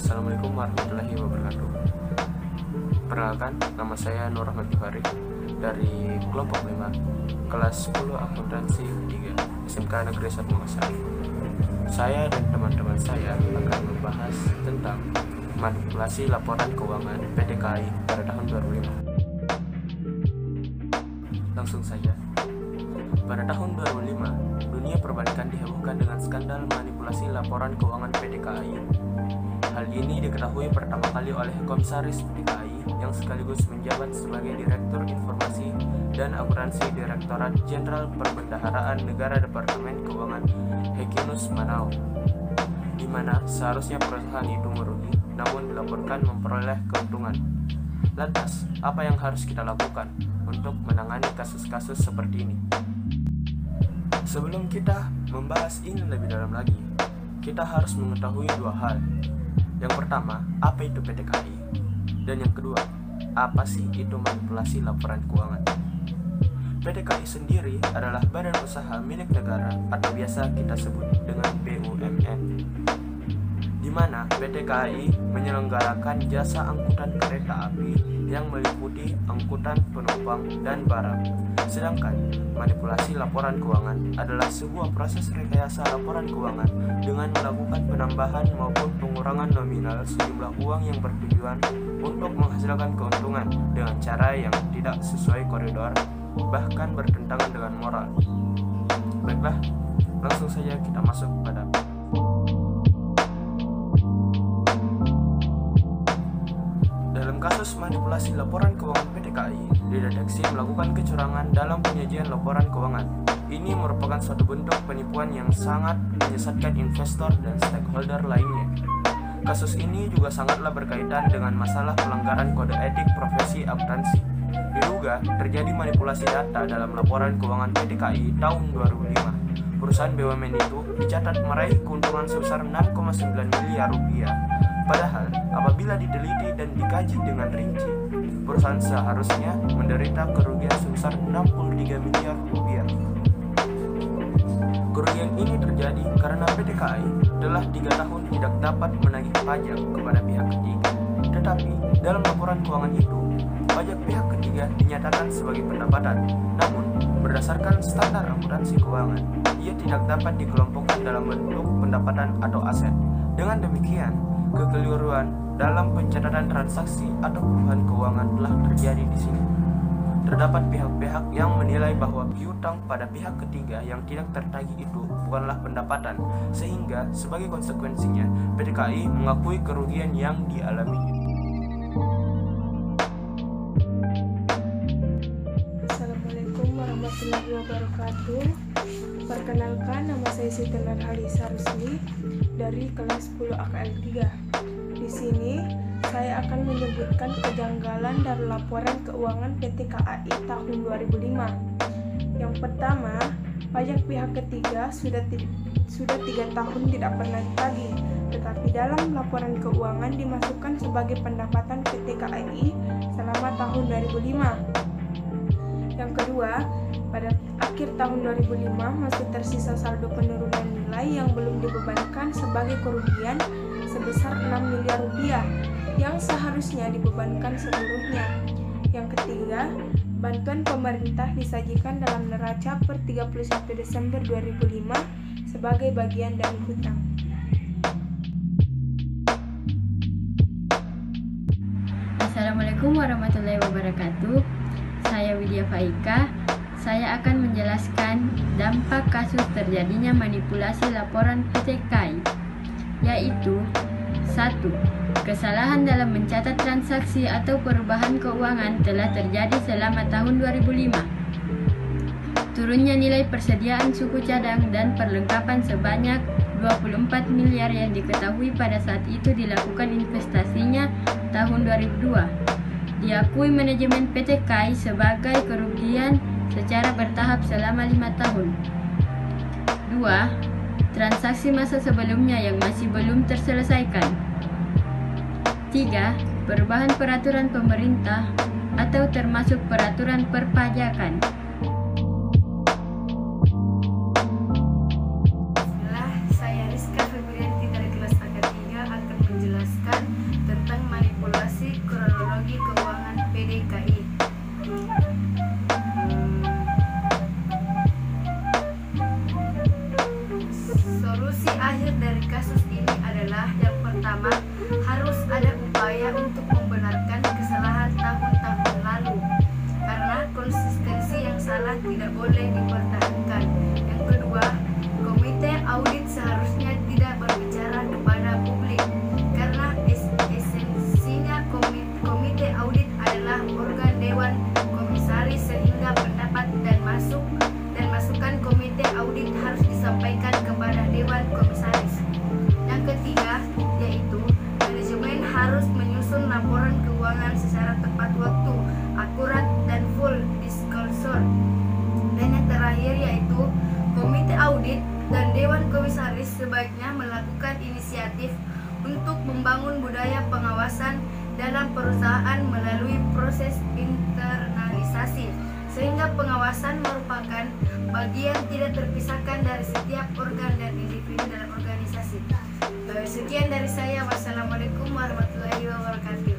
Assalamualaikum warahmatullahi wabarakatuh. Perkenalkan, nama saya Nur Ahmad Bukhari dari kelompok 5 kelas 10 akuntansi 3 SMK Negeri 1 Makassar. Saya dan teman-teman saya akan membahas tentang manipulasi laporan keuangan PT KAI pada tahun 2005. Langsung saja. Pada tahun 2005, dunia perbankan dihebohkan dengan skandal manipulasi laporan keuangan PT KAI. Hal ini diketahui pertama kali oleh Komisaris PT KAI yang sekaligus menjabat sebagai Direktur Informasi dan Akuntansi Direktorat Jenderal Perbendaharaan Negara Departemen Keuangan Hekinus Manao, di mana seharusnya perusahaan itu merugi, namun dilaporkan memperoleh keuntungan. Lantas, apa yang harus kita lakukan untuk menangani kasus-kasus seperti ini? Sebelum kita membahas ini lebih dalam lagi, kita harus mengetahui dua hal. Yang pertama, apa itu PT KAI? Dan yang kedua, apa sih itu manipulasi laporan keuangan? PT KAI sendiri adalah badan usaha milik negara atau biasa kita sebut dengan BUMN, di mana PT KAI menyelenggarakan jasa angkutan kereta api yang meliputi angkutan penumpang dan barang. Sedangkan manipulasi laporan keuangan adalah sebuah proses rekayasa laporan keuangan dengan melakukan penambahan maupun pengurangan nominal sejumlah uang yang bertujuan untuk menghasilkan keuntungan dengan cara yang tidak sesuai koridor, bahkan bertentangan dengan moral. Baiklah, langsung saja kita masuk pada dalam kasus manipulasi laporan keuangan PT KAI, dideteksi melakukan kecurangan dalam penyajian laporan keuangan. Ini merupakan suatu bentuk penipuan yang sangat menyesatkan investor dan stakeholder lainnya. Kasus ini juga sangatlah berkaitan dengan masalah pelanggaran kode etik profesi akuntansi. Diduga terjadi manipulasi data dalam laporan keuangan PT KAI tahun 2005. Perusahaan BUMN itu dicatat meraih keuntungan sebesar 6,9 miliar rupiah. Padahal, apabila diteliti dan dikaji dengan rinci, perusahaan seharusnya menderita kerugian sebesar 63 miliar rupiah. Kerugian ini terjadi karena PT KAI telah 3 tahun tidak dapat menagih pajak kepada pihak ketiga. Tetapi, dalam laporan keuangan itu, pajak pihak ketiga dinyatakan sebagai pendapatan. Namun, berdasarkan standar akuntansi keuangan, ia tidak dapat dikelompokkan dalam bentuk pendapatan atau aset. Dengan demikian, kekeliruan dalam pencatatan transaksi atau perubahan keuangan telah terjadi di sini. Terdapat pihak-pihak yang menilai bahwa piutang pada pihak ketiga yang tidak tertagih itu bukanlah pendapatan, sehingga sebagai konsekuensinya PT KAI mengakui kerugian yang dialami. Assalamualaikum warahmatullahi wabarakatuh. Perkenalkan, nama saya Siti Nurhalisa Rusli dari kelas 10 AKL 3. Di sini saya akan menyebutkan kejanggalan dari laporan keuangan PT KAI tahun 2005. Yang pertama, pajak pihak ketiga sudah 3 tahun tidak pernah ditagih, tetapi dalam laporan keuangan dimasukkan sebagai pendapatan PT KAI selama tahun 2005. Yang kedua, pada akhir tahun 2005 masih tersisa saldo penurunan nilai yang belum dibebankan sebagai kerugian sebesar 6 miliar rupiah yang seharusnya dibebankan seluruhnya. Yang ketiga, bantuan pemerintah disajikan dalam neraca per 31 Desember 2005 sebagai bagian dari hutang. Assalamualaikum warahmatullahi wabarakatuh. Saya Widya Faika. Saya akan menjelaskan dampak kasus terjadinya manipulasi laporan PT KAI, yaitu 1. Kesalahan dalam mencatat transaksi atau perubahan keuangan telah terjadi selama tahun 2005. Turunnya nilai persediaan suku cadang dan perlengkapan sebanyak 24 miliar yang diketahui pada saat itu dilakukan investasinya tahun 2002. Diakui manajemen PT KAI sebagai kerugian secara bertahap selama 5 tahun. 2. Transaksi masa sebelumnya yang masih belum terselesaikan. 3. Perubahan peraturan pemerintah atau termasuk peraturan perpajakan. Saya Rizka Febrianti dari kelas AKL 3 akan menjelaskan sebaiknya melakukan inisiatif untuk membangun budaya pengawasan dalam perusahaan melalui proses internalisasi, sehingga pengawasan merupakan bagian tidak terpisahkan dari setiap organ dan individu dalam organisasi. Sekian dari saya. Wassalamualaikum warahmatullahi wabarakatuh.